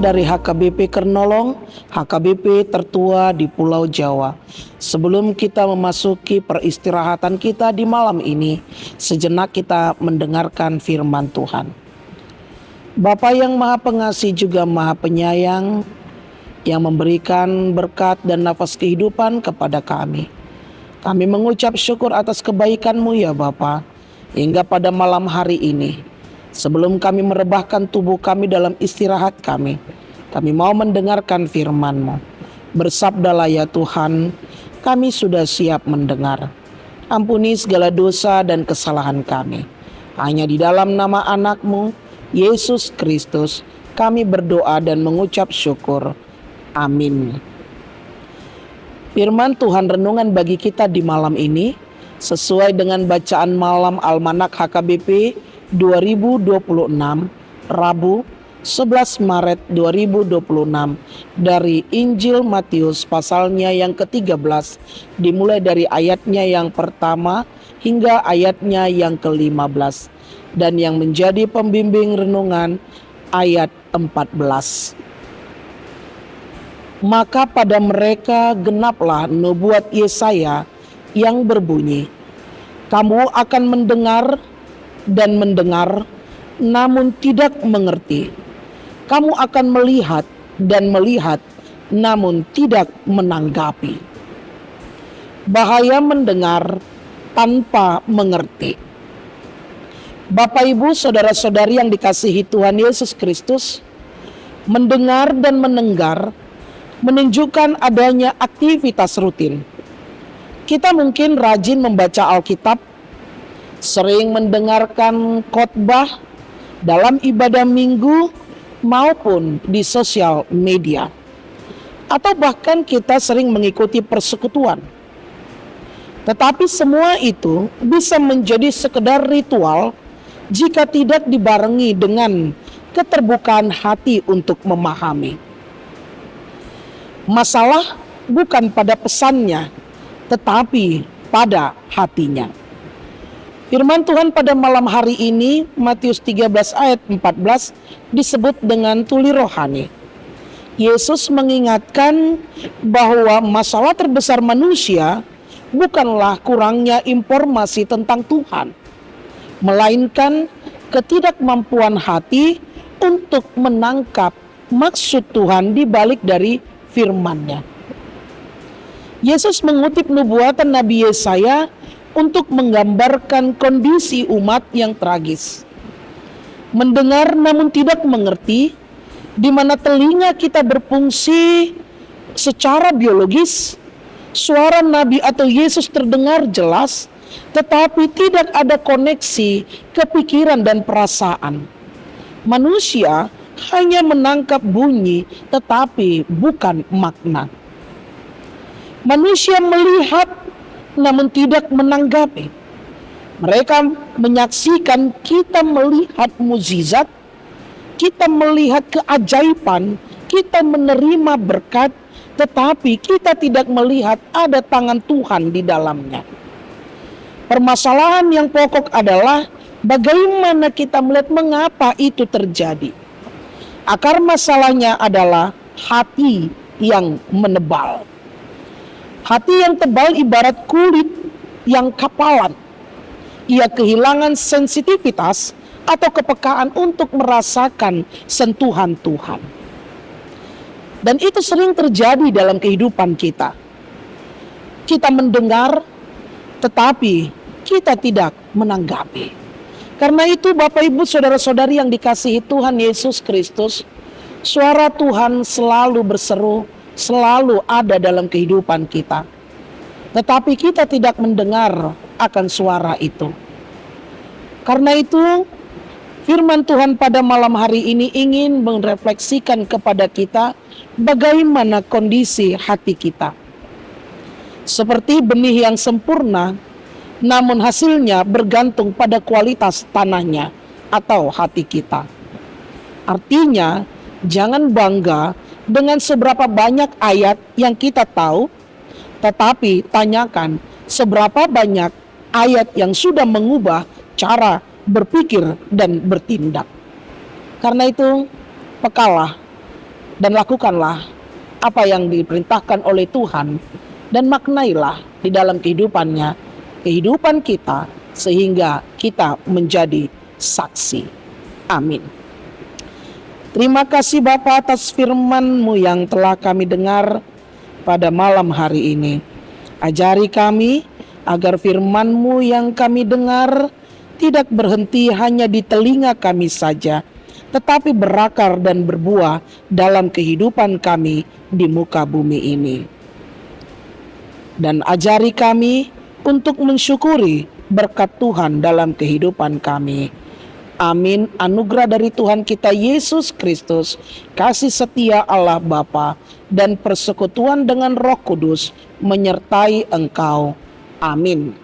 dari HKBP Kernolong, HKBP tertua di Pulau Jawa. Sebelum kita memasuki peristirahatan kita di malam ini, sejenak kita mendengarkan firman Tuhan. Bapa yang Maha Pengasih juga Maha Penyayang, yang memberikan berkat dan nafas kehidupan kepada kami. Kami mengucap syukur atas kebaikan-Mu ya Bapa, hingga pada malam hari ini. Sebelum kami merebahkan tubuh kami dalam istirahat kami mau mendengarkan firman-Mu. Bersabdalah ya Tuhan, kami sudah siap mendengar. Ampuni segala dosa dan kesalahan kami. Hanya di dalam nama anak-Mu, Yesus Kristus, kami berdoa dan mengucap syukur. Amin. Firman Tuhan renungan bagi kita di malam ini, sesuai dengan bacaan malam Almanak HKBP 2026, Rabu 11 Maret 2026, dari Injil Matius pasalnya yang ke-13, dimulai dari ayatnya yang pertama hingga ayatnya yang ke-15, dan yang menjadi pembimbing renungan ayat 14. Maka pada mereka genaplah nubuat Yesaya yang berbunyi, kamu akan mendengar dan mendengar, namun tidak mengerti. Kamu akan melihat dan melihat, namun tidak menanggapi. Bahaya mendengar tanpa mengerti. Bapak, Ibu, saudara-saudari yang dikasihi Tuhan Yesus Kristus, mendengar dan menenggar menunjukkan adanya aktivitas rutin. Kita mungkin rajin membaca Alkitab, sering mendengarkan khotbah dalam ibadah minggu maupun di sosial media. Atau bahkan kita sering mengikuti persekutuan. Tetapi semua itu bisa menjadi sekedar ritual jika tidak dibarengi dengan keterbukaan hati untuk memahami. Masalah bukan pada pesannya, tetapi pada hatinya. Firman Tuhan pada malam hari ini, Matius 13 ayat 14, disebut dengan tuli rohani. Yesus mengingatkan bahwa masalah terbesar manusia bukanlah kurangnya informasi tentang Tuhan, melainkan ketidakmampuan hati untuk menangkap maksud Tuhan di balik dari firman-Nya. Yesus mengutip nubuatan Nabi Yesaya untuk menggambarkan kondisi umat yang tragis. Mendengar namun tidak mengerti, di mana telinga kita berfungsi secara biologis, suara Nabi atau Yesus terdengar jelas, tetapi tidak ada koneksi kepikiran dan perasaan. Manusia hanya menangkap bunyi tetapi bukan makna. Manusia melihat namun tidak menanggapi. Mereka menyaksikan kita melihat mukjizat, kita melihat keajaiban, kita menerima berkat, tetapi kita tidak melihat ada tangan Tuhan di dalamnya. Permasalahan yang pokok adalah bagaimana kita melihat mengapa itu terjadi. Akar masalahnya adalah hati yang menebal. Hati yang tebal ibarat kulit yang kapalan. Ia kehilangan sensitivitas atau kepekaan untuk merasakan sentuhan Tuhan. Dan itu sering terjadi dalam kehidupan kita. Kita mendengar, tetapi kita tidak menanggapi. Karena itu Bapak, Ibu, saudara-saudari yang dikasihi Tuhan Yesus Kristus, suara Tuhan selalu berseru, selalu ada dalam kehidupan kita. Tetapi kita tidak mendengar akan suara itu. Karena itu firman Tuhan pada malam hari ini ingin merefleksikan kepada kita bagaimana kondisi hati kita. Seperti benih yang sempurna, namun hasilnya bergantung pada kualitas tanahnya atau hati kita. Artinya, jangan bangga dengan seberapa banyak ayat yang kita tahu, tetapi tanyakan seberapa banyak ayat yang sudah mengubah cara berpikir dan bertindak. Karena itu, pekalah dan lakukanlah apa yang diperintahkan oleh Tuhan, dan maknailah di dalam kehidupan kita, sehingga kita menjadi saksi. Amin. Terima kasih Bapa atas firman-Mu yang telah kami dengar pada malam hari ini. Ajari kami agar firman-Mu yang kami dengar tidak berhenti hanya di telinga kami saja, tetapi berakar dan berbuah dalam kehidupan kami di muka bumi ini. Dan ajari kami untuk mensyukuri berkat Tuhan dalam kehidupan kami. Amin. Anugerah dari Tuhan kita Yesus Kristus, kasih setia Allah Bapa, dan persekutuan dengan Roh Kudus menyertai engkau. Amin.